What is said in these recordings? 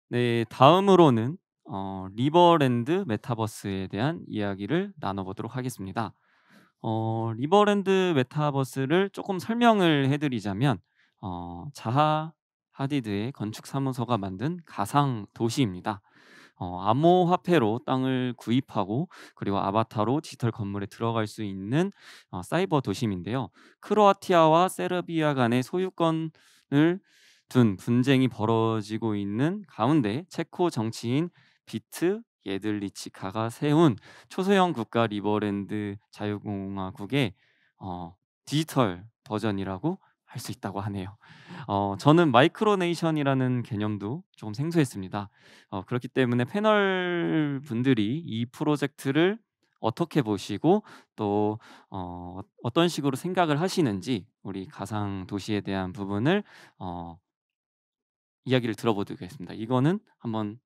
네, 다음으로는 리버랜드 메타버스에 대한 이야기를 나눠보도록 하겠습니다. 리버랜드 메타버스를 조금 설명을 해드리자면 자하 하디드의 건축 사무소가 만든 가상 도시입니다. 암호화폐로 땅을 구입하고 그리고 아바타로 디지털 건물에 들어갈 수 있는 사이버 도심인데요. 크로아티아와 세르비아 간의 소유권을 둔 분쟁이 벌어지고 있는 가운데 체코 정치인 비트 예들리치카가 세운 초소형 국가 리버랜드 자유공화국의 디지털 버전이라고 할 수 있다고 하네요. 저는 마이크로네이션이라는 개념도 조금 생소했습니다. 그렇기 때문에 패널 분들이 이 프로젝트를 어떻게 보시고 또 어떤 식으로 생각을 하시는지 우리 가상 도시에 대한 부분을 어 이야기를 들어보겠습니다. 이거는 한번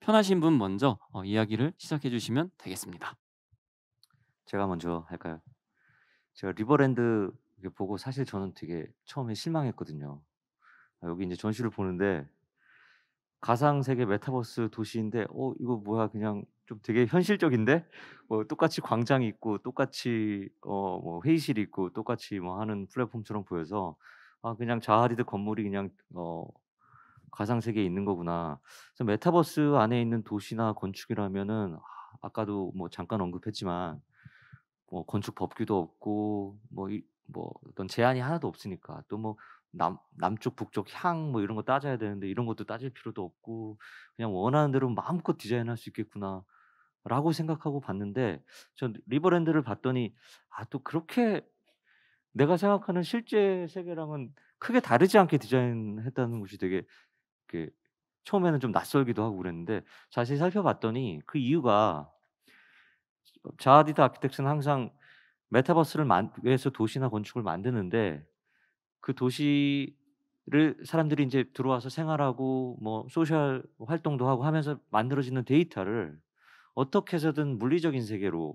편하신 분 먼저 이야기를 시작해 주시면 되겠습니다. 제가 먼저 할까요? 제가 리버랜드 이게 보고 사실 저는 되게 처음에 실망했거든요. 여기 인제 전시를 보는데 가상 세계 메타버스 도시인데 이거 뭐야 그냥 좀 되게 현실적인데 뭐 똑같이 광장이 있고 똑같이 뭐 회의실이 있고 똑같이 뭐 하는 플랫폼처럼 보여서 그냥 자하리드 건물이 그냥 가상 세계에 있는 거구나. 그래서 메타버스 안에 있는 도시나 건축이라면은 아까도 뭐 잠깐 언급했지만 뭐 건축 법규도 없고 뭐 어떤 제한이 하나도 없으니까 또 뭐 남쪽 북쪽 향 뭐 이런 거 따져야 되는데 이런 것도 따질 필요도 없고 '그냥 원하는 대로 마음껏 디자인할 수 있겠구나.'라고 생각하고 봤는데 전 리버랜드를 봤더니 또 그렇게 내가 생각하는 실제 세계랑은 크게 다르지 않게 디자인했다는 것이 되게 그 처음에는 좀 낯설기도 하고 그랬는데 자세히 살펴봤더니 그 이유가 자하디드 아키텍스는 항상 메타버스를 만 위해서 도시나 건축을 만드는데 그 도시를 사람들이 인제 들어와서 생활하고 뭐 소셜 활동도 하고 하면서 만들어지는 데이터를 어떻게 해서든 물리적인 세계로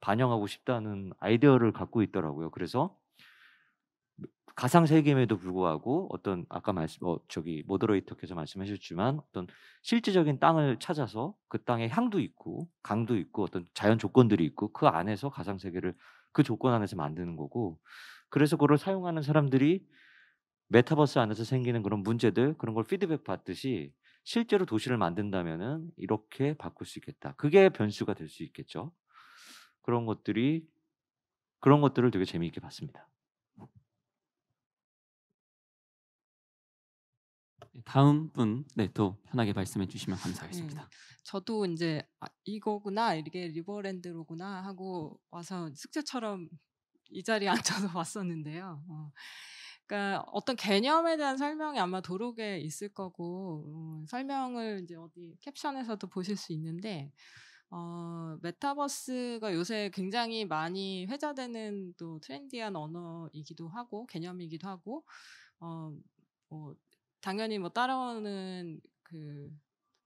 반영하고 싶다는 아이디어를 갖고 있더라고요. 그래서 가상 세계임에도 불구하고 어떤 아까 말씀 저기 모더레이터께서 말씀해 주셨지만 어떤 실질적인 땅을 찾아서 그 땅에 향도 있고 강도 있고 어떤 자연 조건들이 있고 그 안에서 가상 세계를 그 조건 안에서 만드는 거고 그래서 그걸 사용하는 사람들이 메타버스 안에서 생기는 그런 문제들 그런 걸 피드백 받듯이 실제로 도시를 만든다면은 '이렇게 바꿀 수 있겠다.' 그게 변수가 될 수 있겠죠. 그런 것들이 그런 것들을 되게 재미있게 봤습니다. 네, 다음 분 네, 또 편하게 말씀해 주시면 예. 감사하겠습니다. 저도 인제 '아 이거구나. 이게 리버랜드로구나.' 하고 와서 숙제처럼 이 자리에 앉아서 봤었는데요. 그러니까 어떤 개념에 대한 설명이 아마 도록에 있을 거고 설명을 인제 어디 캡션에서도 보실 수 있는데 메타버스가 요새 굉장히 많이 회자되는 또 트렌디한 언어이기도 하고 개념이기도 하고 어 뭐 당연히 뭐 따라오는 그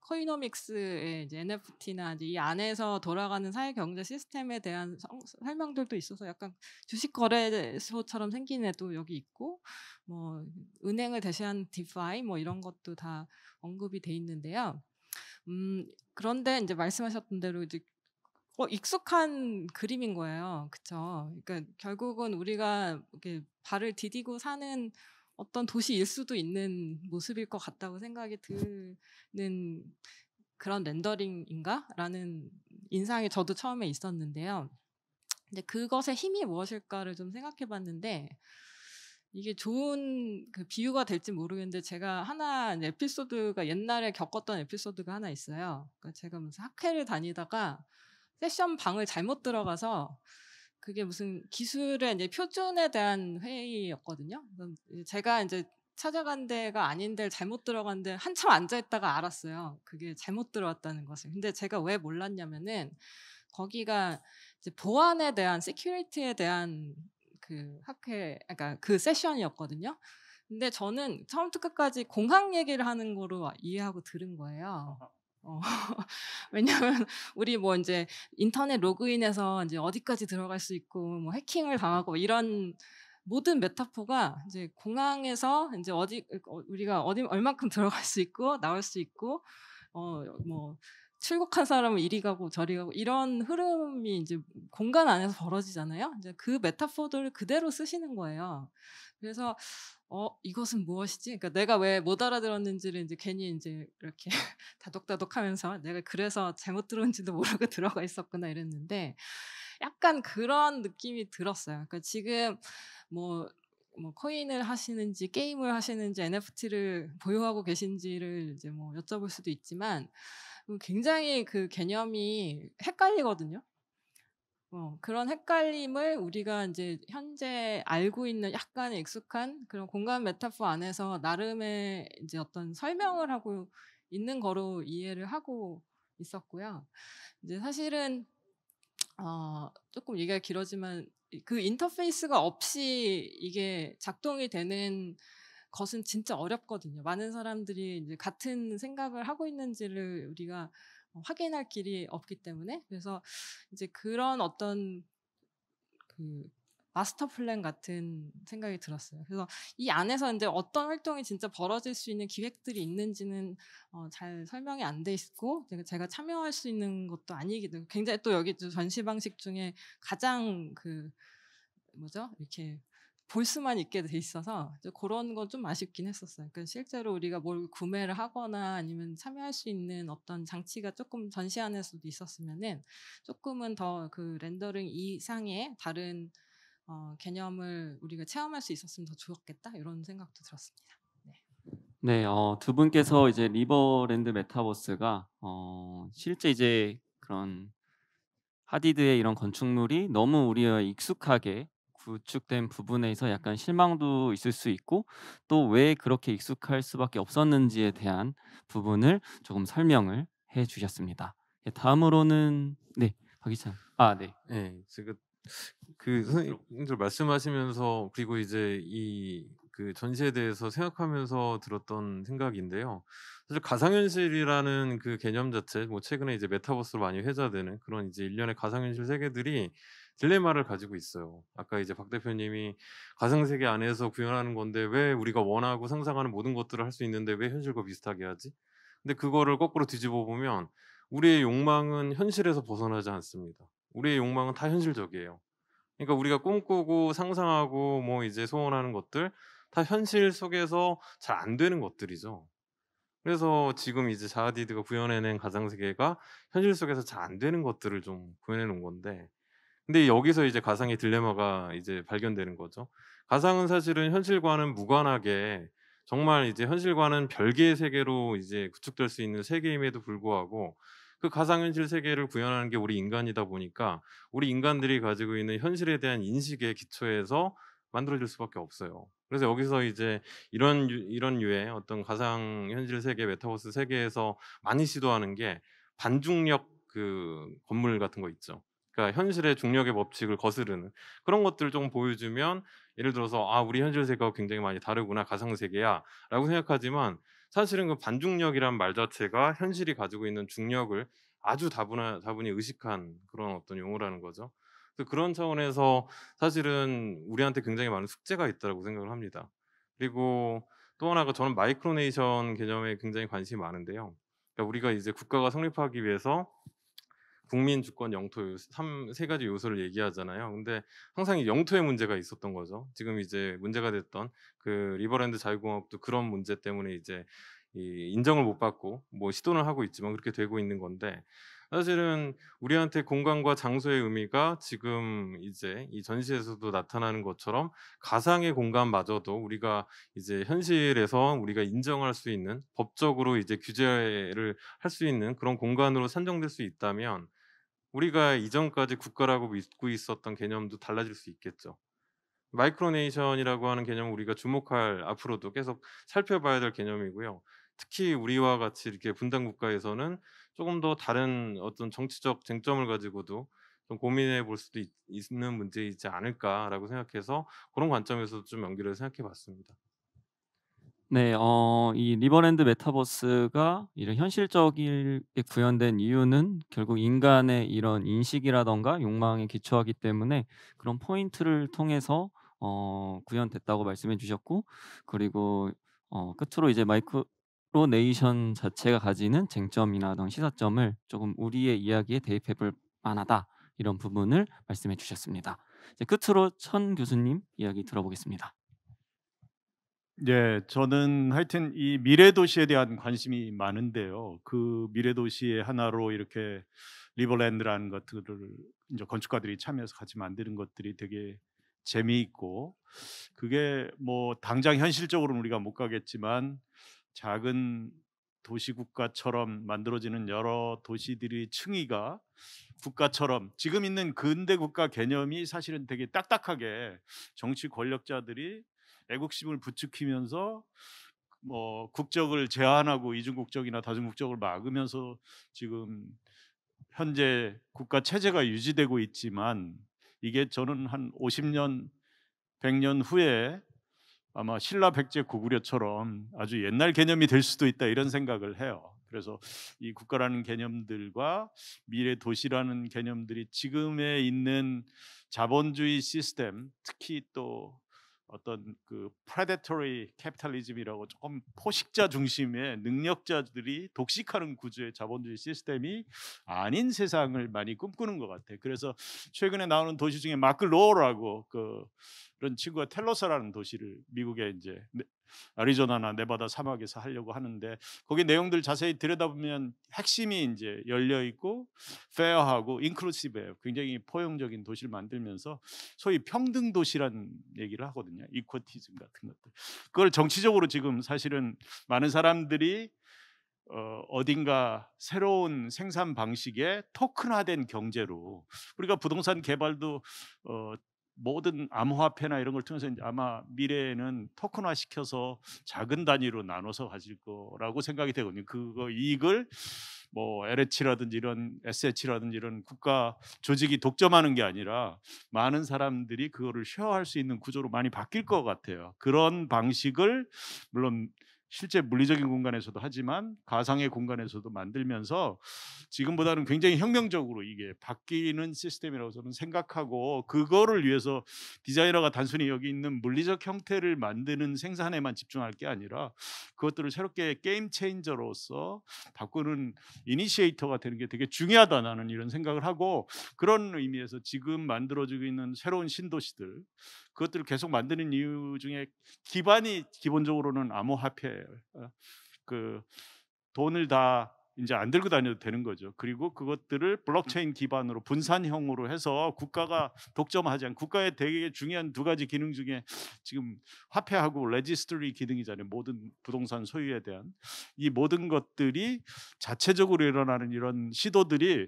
코이노믹스의 이제 NFT나 이제 이 안에서 돌아가는 사회 경제 시스템에 대한 설명들도 있어서 약간 주식 거래소처럼 생긴 애도 여기 있고 뭐 은행을 대신한 디파이 뭐 이런 것도 다 언급이 돼 있는데요. 그런데 인제 말씀하셨던 대로 이제 익숙한 그림인 거예요. 그쵸? 그러니까 결국은 우리가 이렇게 발을 디디고 사는 어떤 도시일 수도 있는 모습일 것 같다고 생각이 드는 그런 '렌더링인가?'라는 인상이 저도 처음에 있었는데요. 근데 그것의 힘이 무엇일까를 좀 생각해 봤는데 이게 좋은 그 비유가 될지 모르겠는데 제가 하나 이제 에피소드가 옛날에 겪었던 에피소드가 하나 있어요. 그러니까 제가 무슨 학회를 다니다가 세션 방을 잘못 들어가서 그게 무슨 기술의 이제 표준에 대한 회의였거든요. 제가 인제 찾아간 데가 아닌 데를 잘못 들어갔는데 한참 앉아 있다가 알았어요, 그게 잘못 들어왔다는 것을. 근데 제가 왜 몰랐냐면은 거기가 이제 보안에 대한 시큐리티에 대한 그 학회 그러니까 그 세션이었거든요. 근데 저는 처음부터 끝까지 공학 얘기를 하는 거로 이해하고 들은 거예요. 어 왜냐하면 우리 뭐 인제 인터넷 로그인해서 인제 어디까지 들어갈 수 있고 뭐 해킹을 당하고 이런 모든 메타포가 이제 공항에서 인제 우리가 어디 얼만큼 들어갈 수 있고 나올 수 있고 뭐 출국한 사람은 이리 가고 저리 가고 이런 흐름이 인제 공간 안에서 벌어지잖아요. 이제 그 메타포들을 그대로 쓰시는 거예요. 그래서 이것은 무엇이지?' 그러니까 내가 왜 못 알아들었는지를 인제 괜히 인제 이렇게 다독다독하면서 '내가 그래서 잘못 들었는지도 모르고 들어가 있었구나.' 이랬는데 약간 그런 느낌이 들었어요. 그러니까 지금 뭐 코인을 하시는지 게임을 하시는지 NFT를 보유하고 계신지를 이제 뭐 여쭤볼 수도 있지만 굉장히 그 개념이 헷갈리거든요. 그런 헷갈림을 우리가 인제 현재 알고 있는 약간 익숙한 그런 공간 메타포 안에서 나름의 인제 어떤 설명을 하고 있는 거로 이해를 하고 있었고요. 이제 사실은 쪼끔 얘기가 길어지만 그 인터페이스가 없이 이게 작동이 되는 것은 진짜 어렵거든요. 많은 사람들이 이제 같은 생각을 하고 있는지를 우리가 확인할 길이 없기 때문에. 그래서 이제 그런 어떤 그 마스터 플랜 같은 생각이 들었어요. 그래서 이 안에서 인제 어떤 활동이 진짜 벌어질 수 있는 기획들이 있는지는 잘 설명이 안 돼 있고 제가 참여할 수 있는 것도 아니기도 굉장히 또 여기 또 전시 방식 중에 가장 뭐죠? 이렇게 볼 수만 있게 돼 있어서 이제 고런 건 좀 아쉽긴 했었어요. 그러니까 실제로 우리가 뭘 구매를 하거나 아니면 참여할 수 있는 어떤 장치가 쪼끔 전시 안에서도 있었으면은 쪼끔은 더 그 렌더링 이상의 다른 개념을 우리가 체험할 수 있었으면 더 좋았겠다 이런 생각도 들었습니다. 네. 네. 두 분께서 이제 리버랜드 메타버스가 실제 이제 그런 하디드의 이런 건축물이 너무 우리가 익숙하게 구축된 부분에서 약간 실망도 있을 수 있고 또 왜 그렇게 익숙할 수밖에 없었는지에 대한 부분을 조금 설명을 해 주셨습니다. 예 다음으로는 네. 박이찬. 네. 예. 제가 그 선생님들 말씀하시면서 그리고 이제 이 그 전시에 대해서 생각하면서 들었던 생각인데요. 사실 가상현실이라는 그 개념 자체 뭐 최근에 이제 메타버스로 많이 회자되는 그런 이제 일련의 가상현실 세계들이 딜레마를 가지고 있어요. 아까 이제 박 대표님이 "가상 세계 안에서 구현하는 건데 왜 우리가 원하고 상상하는 모든 것들을 할 수 있는데 왜 현실과 비슷하게 하지?" 근데 그거를 거꾸로 뒤집어 보면 우리의 욕망은 현실에서 벗어나지 않습니다. 우리의 욕망은 다 현실적이에요. 그러니까 우리가 꿈꾸고 상상하고 뭐 이제 소원하는 것들 다 현실 속에서 잘 안 되는 것들이죠. 그래서 지금 이제 자하디드가 구현해낸 가상 세계가 현실 속에서 잘 안 되는 것들을 좀 구현해 놓은 건데 근데 여기서 이제 가상의 딜레마가 이제 발견되는 거죠. 가상은 사실은 현실과는 무관하게 정말 이제 현실과는 별개의 세계로 이제 구축될 수 있는 세계임에도 불구하고 그 가상현실 세계를 구현하는 게 우리 인간이다 보니까 우리 인간들이 가지고 있는 현실에 대한 인식의 기초에서 만들어질 수밖에 없어요. 그래서 여기서 이제 이런 류의 어떤 가상현실 세계, 메타버스 세계에서 많이 시도하는 게 반중력 그 건물 같은 거 있죠. 그러니까 현실의 중력의 법칙을 거스르는 그런 것들을 좀 보여주면 예를 들어서 '아 우리 현실 세계하고 굉장히 많이 다르구나. 가상 세계야.'라고 생각하지만 사실은 그 반중력이란 말 자체가 현실이 가지고 있는 중력을 아주 다분히 의식한 그런 어떤 용어라는 거죠. 그래서 그런 차원에서 사실은 우리한테 굉장히 많은 숙제가 있다고 생각을 합니다. 그리고 또 하나가 저는 마이크로네이션 개념에 굉장히 관심이 많은데요. 그러니까 우리가 이제 국가가 성립하기 위해서 국민, 주권, 영토 세 가지 요소를 얘기하잖아요. 근데 항상 이 영토의 문제가 있었던 거죠. 지금 이제 문제가 됐던 그 리버랜드 자유공화국도 그런 문제 때문에 이제 이 인정을 못 받고 뭐 시도는 하고 있지만 그렇게 되고 있는 건데 사실은 우리한테 공간과 장소의 의미가 지금 이제 이 전시에서도 나타나는 것처럼 가상의 공간마저도 우리가 이제 현실에서 우리가 인정할 수 있는 법적으로 이제 규제를 할 수 있는 그런 공간으로 산정될 수 있다면 우리가 이전까지 국가라고 믿고 있었던 개념도 달라질 수 있겠죠. 마이크로네이션이라고 하는 개념은 우리가 주목할 앞으로도 계속 살펴봐야 될 개념이고요. 특히 우리와 같이 이렇게 분단 국가에서는 조금 더 다른 어떤 정치적 쟁점을 가지고도 좀 고민해 볼 수도 있는 문제이지 않을까라고 생각해서 그런 관점에서 좀 연기를 생각해 봤습니다. 네. 이 리버랜드 메타버스가 이런 현실적이게 구현된 이유는 결국 인간의 이런 인식이라든가 욕망에 기초하기 때문에 그런 포인트를 통해서 구현됐다고 말씀해 주셨고, 그리고 끝으로 이제 마이크로네이션 자체가 가지는 쟁점이나 시사점을 조금 우리의 이야기에 대입해 볼 만하다, 이런 부분을 말씀해 주셨습니다. 이제 끝으로 천 교수님 이야기 들어보겠습니다. 네, 저는 하여튼 이 미래 도시에 대한 관심이 많은데요. 그 미래 도시의 하나로 이렇게 리버랜드라는 것들을 이제 건축가들이 참여해서 같이 만드는 것들이 되게 재미있고, 그게 뭐 당장 현실적으로는 우리가 못 가겠지만 작은 도시 국가처럼 만들어지는 여러 도시들의 층위가 국가처럼 지금 있는 근대 국가 개념이 사실은 되게 딱딱하게 정치 권력자들이 애국심을 부추기면서 뭐 국적을 제한하고 이중국적이나 다중국적을 막으면서 지금 현재 국가 체제가 유지되고 있지만, 이게 저는 한 50년 100년 후에 아마 신라 백제 고구려처럼 아주 옛날 개념이 될 수도 있다, 이런 생각을 해요. 그래서 이 국가라는 개념들과 미래 도시라는 개념들이 지금에 있는 자본주의 시스템, 특히 또 어떤 그 predatory capitalism이라고 조금 포식자 중심의 능력자들이 독식하는 구조의 자본주의 시스템이 아닌 세상을 많이 꿈꾸는 것 같아요. 그래서 최근에 나오는 도시 중에 마크 로어라고 그런 친구가 텔로사라는 도시를 미국의 이제 애리조나나 네바다 사막에서 하려고 하는데, 거기 내용들 자세히 들여다보면 핵심이 이제 열려 있고 페어하고 인클루시브해요. 굉장히 포용적인 도시를 만들면서 소위 평등 도시라는 얘기를 하거든요. 이코티즘 같은 것들. 그걸 정치적으로 지금 사실은 많은 사람들이 어딘가 새로운 생산 방식의 토큰화된 경제로, 우리가 부동산 개발도 모든 암호화폐나 이런 걸 통해서 이제 아마 미래에는 토큰화 시켜서 작은 단위로 나눠서 가질 거라고 생각이 되거든요. 그거 이익을 뭐 LH라든지 이런 SH라든지 이런 국가 조직이 독점하는 게 아니라 많은 사람들이 그거를 쉐어할 수 있는 구조로 많이 바뀔 것 같아요. 그런 방식을 물론 실제 물리적인 공간에서도 하지만 가상의 공간에서도 만들면서 지금보다는 굉장히 혁명적으로 이게 바뀌는 시스템이라고 저는 생각하고, 그거를 위해서 디자이너가 단순히 여기 있는 물리적 형태를 만드는 생산에만 집중할 게 아니라 그것들을 새롭게 게임 체인저로서 바꾸는 이니시에이터가 되는 게 되게 중요하다, 나는 이런 생각을 하고, 그런 의미에서 지금 만들어지고 있는 새로운 신도시들, 그것들을 계속 만드는 이유 중에 기반이 기본적으로는 암호화폐예요. 그 돈을 다 이제 안 들고 다녀도 되는 거죠. 그리고 그것들을 블록체인 기반으로 분산형으로 해서 국가가 독점하지 않고, 국가의 되게 중요한 두 가지 기능 중에 지금 화폐하고 레지스트리 기능이잖아요. 모든 부동산 소유에 대한 이 모든 것들이 자체적으로 일어나는 이런 시도들이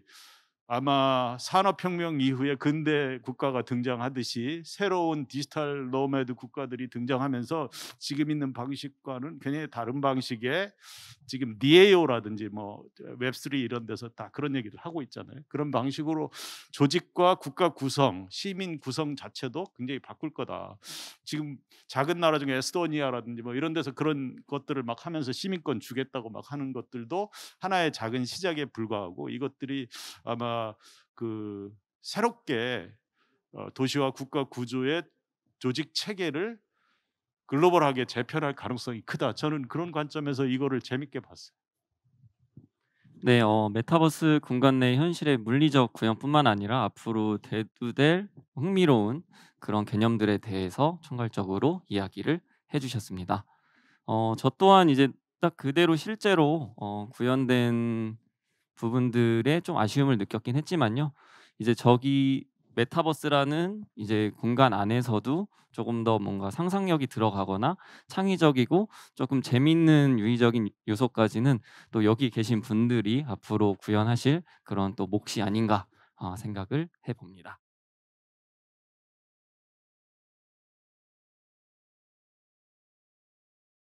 아마 산업혁명 이후에 근대 국가가 등장하듯이 새로운 디지털 노매드 국가들이 등장하면서 지금 있는 방식과는 굉장히 다른 방식의, 지금 DAO라든지 뭐 웹3 이런 데서 다 그런 얘기를 하고 있잖아요. 그런 방식으로 조직과 국가 구성, 시민 구성 자체도 굉장히 바꿀 거다. 지금 작은 나라 중에 에스토니아라든지 뭐 이런 데서 그런 것들을 막 하면서 시민권 주겠다고 막 하는 것들도 하나의 작은 시작에 불과하고, 이것들이 아마 그 새롭게 도시와 국가 구조의 조직 체계를 글로벌하게 재편할 가능성이 크다. 저는 그런 관점에서 이거를 재밌게 봤어요. 네, 메타버스 공간 내 현실의 물리적 구현뿐만 아니라 앞으로 대두될 흥미로운 그런 개념들에 대해서 총괄적으로 이야기를 해주셨습니다. 저 또한 이제 딱 그대로 실제로 구현된 부분들에 좀 아쉬움을 느꼈긴 했지만요. 이제 저기 메타버스라는 이제 공간 안에서도 조금 더 뭔가 상상력이 들어가거나 창의적이고 조금 재밌는 유의적인 요소까지는 또 여기 계신 분들이 앞으로 구현하실 그런 또 몫이 아닌가 생각을 해봅니다.